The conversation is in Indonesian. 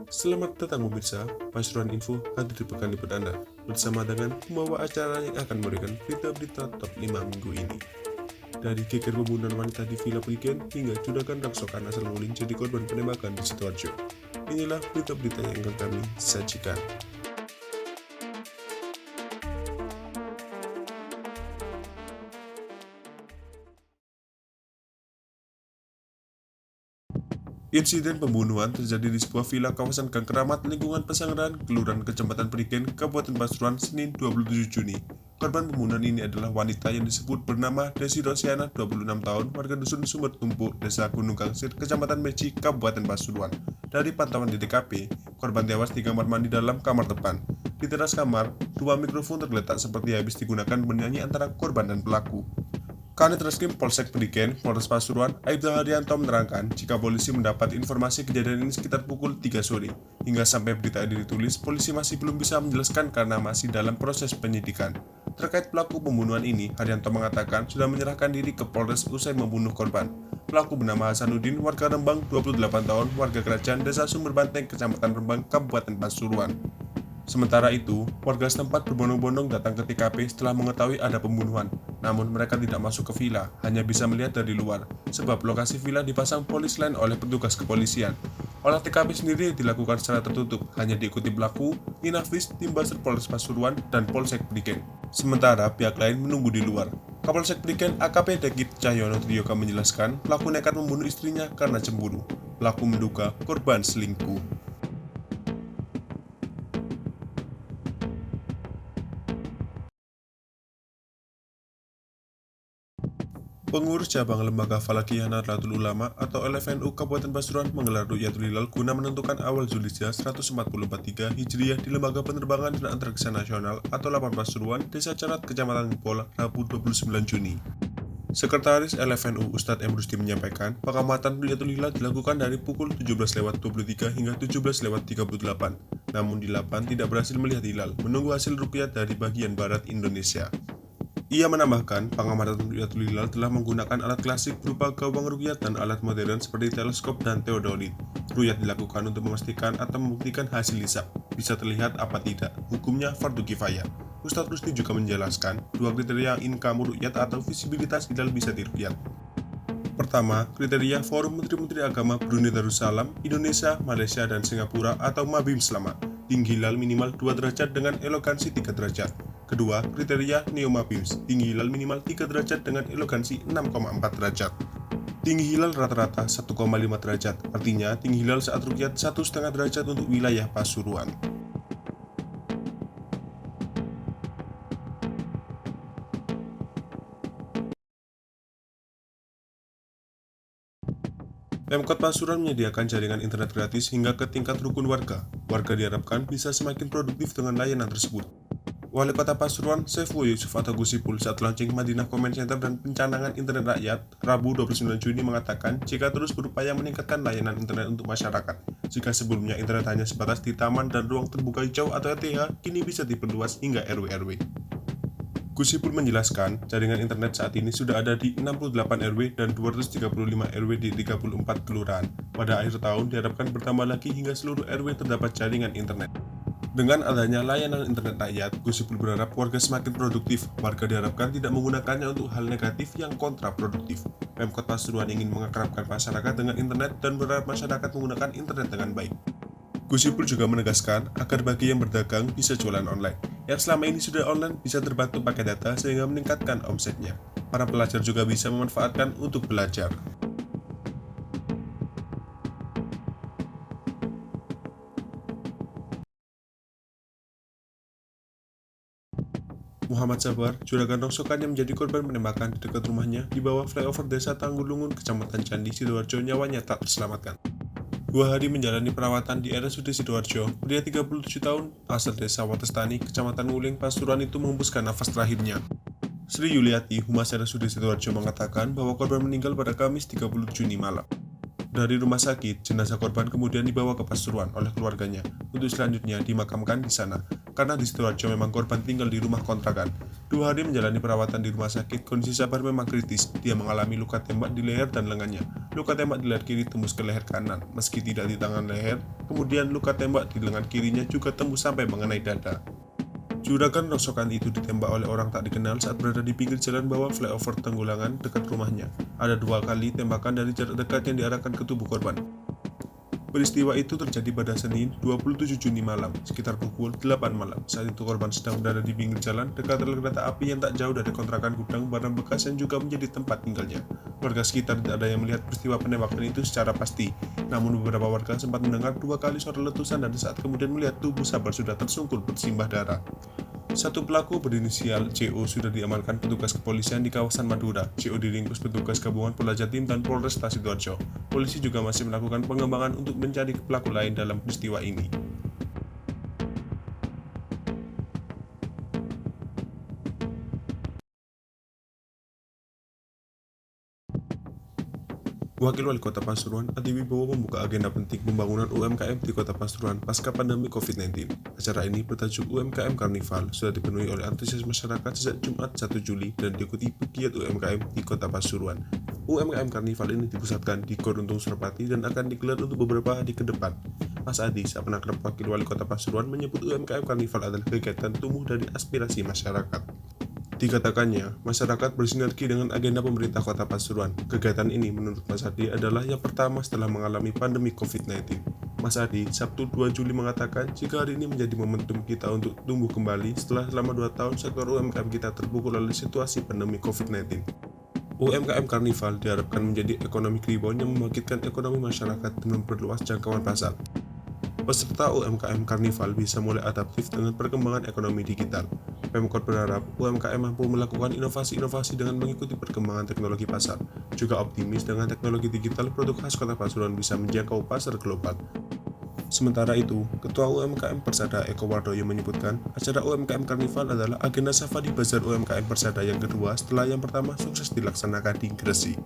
Selamat datang pemirsa, Pasuruan Info hadir di pekan libur Anda bersama dengan pembawa acara yang akan memberikan berita-berita top 5 minggu ini. Dari geger pembunuhan wanita di Villa Prigen hingga juragan rongsokan asal Nguling jadi korban penembakan di Sidoarjo. Inilah berita-berita yang akan kami sajikan. Insiden pembunuhan terjadi di sebuah villa kawasan Gang Keramat, lingkungan Pesanggerahan, Kelurahan Kecamatan Prigen, Kabupaten Pasuruan, Senin 27 Juni. Korban pembunuhan ini adalah wanita yang disebut bernama Desi Rosiana, 26 tahun, warga Dusun Sumber Tumpuk, Desa Gunung Gangsir, Kecamatan Meci, Kabupaten Pasuruan. Dari pantauan di TKP, korban tewas di kamar mandi dalam kamar depan. Di teras kamar, dua mikrofon tergeletak seperti habis digunakan bernyanyi antara korban dan pelaku. Kanit Reskrim Polsek Prigen, Polres Pasuruan, Aibda Haryanto menerangkan jika polisi mendapat informasi kejadian ini sekitar pukul 3 sore. Hingga sampai berita ini ditulis, polisi masih belum bisa menjelaskan karena masih dalam proses penyidikan. Terkait pelaku pembunuhan ini, Haryanto mengatakan sudah menyerahkan diri ke Polres usai membunuh korban. Pelaku bernama Hasanuddin, warga Rembang, 28 tahun, warga Kerajaan, Desa Sumber Banteng, Kecamatan Rembang, Kabupaten Pasuruan. Sementara itu, warga setempat berbondong-bondong datang ke TKP setelah mengetahui ada pembunuhan. Namun mereka tidak masuk ke villa, hanya bisa melihat dari luar, sebab lokasi villa dipasang polis lain oleh petugas kepolisian. Olah TKP sendiri dilakukan secara tertutup, hanya diikuti pelaku, Inafis, Tim Basar Polres Pasuruan, dan Polsek Prigen. Sementara pihak lain menunggu di luar. Kapolsek Prigen AKP Dekit Cahyono Triyoga menjelaskan pelaku nekat membunuh istrinya karena cemburu. Pelaku menduga korban selingkuh. Pengurus cabang Lembaga Falakiyah Nahdlatul Ulama atau LFNU Kabupaten Pasuruan menggelar Ru'yatul Hilal guna menentukan awal Zulhijjah 1443 Hijriah di Lembaga Penerbangan dan Antariksa Nasional atau Lapan Pasuruan, Desa Carat, Kecamatan Ngepol, Rabu 29 Juni. Sekretaris LFNU Ustadz M. Rusdi menyampaikan, pengamatan Ru'yatul Hilal dilakukan dari pukul 17.23 hingga 17.38. Namun di Lapan tidak berhasil melihat hilal, menunggu hasil ruqyah dari bagian barat Indonesia. Ia menambahkan, pengamatan Ru'yatul Hilal telah menggunakan alat klasik berupa gawang ruqyah dan alat modern seperti teleskop dan teodolit. Ruqyah dilakukan untuk memastikan atau membuktikan hasil hisab, bisa terlihat apa tidak. Hukumnya fardu kifayah. Ustadz Rusdi juga menjelaskan, dua kriteria income ruqyah atau visibilitas hilal bisa diruqyah. Pertama, kriteria Forum Menteri-Menteri Agama Brunei Darussalam, Indonesia, Malaysia, dan Singapura atau MABIM selamat. Tinggi hilal minimal 2 derajat dengan elokansi 3 derajat. Kedua, kriteria Neo-MABIMS, tinggi hilal minimal 3 derajat dengan elokansi 6,4 derajat. Tinggi hilal rata-rata 1,5 derajat, artinya tinggi hilal saat ruqyah 1,5 derajat untuk wilayah Pasuruan. Pemkot Pasuruan menyediakan jaringan internet gratis hingga ke tingkat rukun warga. Warga diharapkan bisa semakin produktif dengan layanan tersebut. Wali Kota Pasuruan, Saiful Yusuf atau Gusipul saat launching Madinah Comment Center dan pencanangan internet rakyat, Rabu 29 Juni mengatakan jika terus berupaya meningkatkan layanan internet untuk masyarakat. Jika sebelumnya internet hanya sebatas di taman dan ruang terbuka hijau atau RTH, kini bisa diperluas hingga RW-RW. Gusipul menjelaskan, jaringan internet saat ini sudah ada di 68 RW dan 235 RW di 34 kelurahan. Pada akhir tahun diharapkan bertambah lagi hingga seluruh RW terdapat jaringan internet. Dengan adanya layanan internet rakyat, Gusipul berharap warga semakin produktif. Warga diharapkan tidak menggunakannya untuk hal negatif yang kontraproduktif. Pemkot Pasuruan ingin mengakrabkan masyarakat dengan internet dan berharap masyarakat menggunakan internet dengan baik. Gusipul juga menegaskan agar bagi yang berdagang bisa jualan online. Yang selama ini sudah online bisa terbantu pakai data sehingga meningkatkan omsetnya. Para pelajar juga bisa memanfaatkan untuk belajar. Muhammad Sabar, juragan rongsokan yang menjadi korban penembakan di dekat rumahnya di bawah flyover Desa Tanggulungun, Kecamatan Candi, Sidoarjo, nyawanya tak terselamatkan. 2 hari menjalani perawatan di RSUD Sidoarjo, pria 37 tahun, asal Desa Watestani, Kecamatan Nguling, Pasuruan itu menghembuskan nafas terakhirnya. Sri Yuliati, Humas RSUD Sidoarjo mengatakan bahwa korban meninggal pada Kamis 30 Juni malam. Dari rumah sakit, jenazah korban kemudian dibawa ke Pasuruan oleh keluarganya untuk selanjutnya dimakamkan di sana, karena di Sidoarjo memang korban tinggal di rumah kontrakan. 2 hari menjalani perawatan di rumah sakit, kondisi Sabar memang kritis. Dia mengalami luka tembak di leher dan lengannya. Luka tembak di leher kiri tembus ke leher kanan, meski tidak di tangan leher. Kemudian luka tembak di lengan kirinya juga tembus sampai mengenai dada. Juragan rongsokan itu ditembak oleh orang tak dikenal saat berada di pinggir jalan bawah flyover Tenggulangan dekat rumahnya. Ada 2 kali tembakan dari jarak dekat yang diarahkan ke tubuh korban. Peristiwa itu terjadi pada Senin 27 Juni malam, sekitar pukul 8 malam. Saat itu korban sedang berada di pinggir jalan dekat rel kereta api yang tak jauh dari kontrakan gudang barang bekas yang juga menjadi tempat tinggalnya. Warga sekitar tidak ada yang melihat peristiwa penembakan itu secara pasti. Namun beberapa warga sempat mendengar 2 kali suara letusan dan saat kemudian melihat tubuh Sabar sudah tersungkur bersimbah darah. Satu pelaku berinisial CO sudah diamankan petugas kepolisian di kawasan Madura. CO diringkus petugas gabungan Polda Jatim dan Polres Sidoarjo. Polisi juga masih melakukan pengembangan untuk mencari pelaku lain dalam peristiwa ini. Wakil Wali Kota Pasuruan, Adi Wibowo membuka agenda penting pembangunan UMKM di Kota Pasuruan pasca pandemi COVID-19. Acara ini bertajuk UMKM Karnival sudah dipenuhi oleh antusias masyarakat sejak Jumat 1 Juli dan diikuti pegiat UMKM di Kota Pasuruan. UMKM Karnival ini dipusatkan di Gor Untung Suropati dan akan digelar untuk beberapa hari ke depan. Mas Adi, Sapan Akrab Wakil Wali Kota Pasuruan, menyebut UMKM Karnival adalah kegiatan tumbuh dari aspirasi masyarakat. Dikatakannya, masyarakat bersinergi dengan agenda pemerintah Kota Pasuruan. Kegiatan ini menurut Mas Adi adalah yang pertama setelah mengalami pandemi COVID-19. Mas Adi, Sabtu 2 Juli mengatakan jika hari ini menjadi momentum kita untuk tumbuh kembali setelah selama 2 tahun sektor UMKM kita terpukul oleh situasi pandemi COVID-19. UMKM Karnival diharapkan menjadi ekonomi rebound yang membangkitkan ekonomi masyarakat dan memperluas jangkauan pasar. Peserta UMKM Karnival bisa mulai adaptif dengan perkembangan ekonomi digital. Pemkot berharap UMKM mampu melakukan inovasi-inovasi dengan mengikuti perkembangan teknologi pasar. Juga optimis dengan teknologi digital produk khas Kota Pasuruan bisa menjangkau pasar global. Sementara itu, Ketua UMKM Persada Eko Wardoyo menyebutkan acara UMKM Karnival adalah agenda Safari Bazar UMKM Persada yang kedua setelah yang pertama sukses dilaksanakan di Gresik.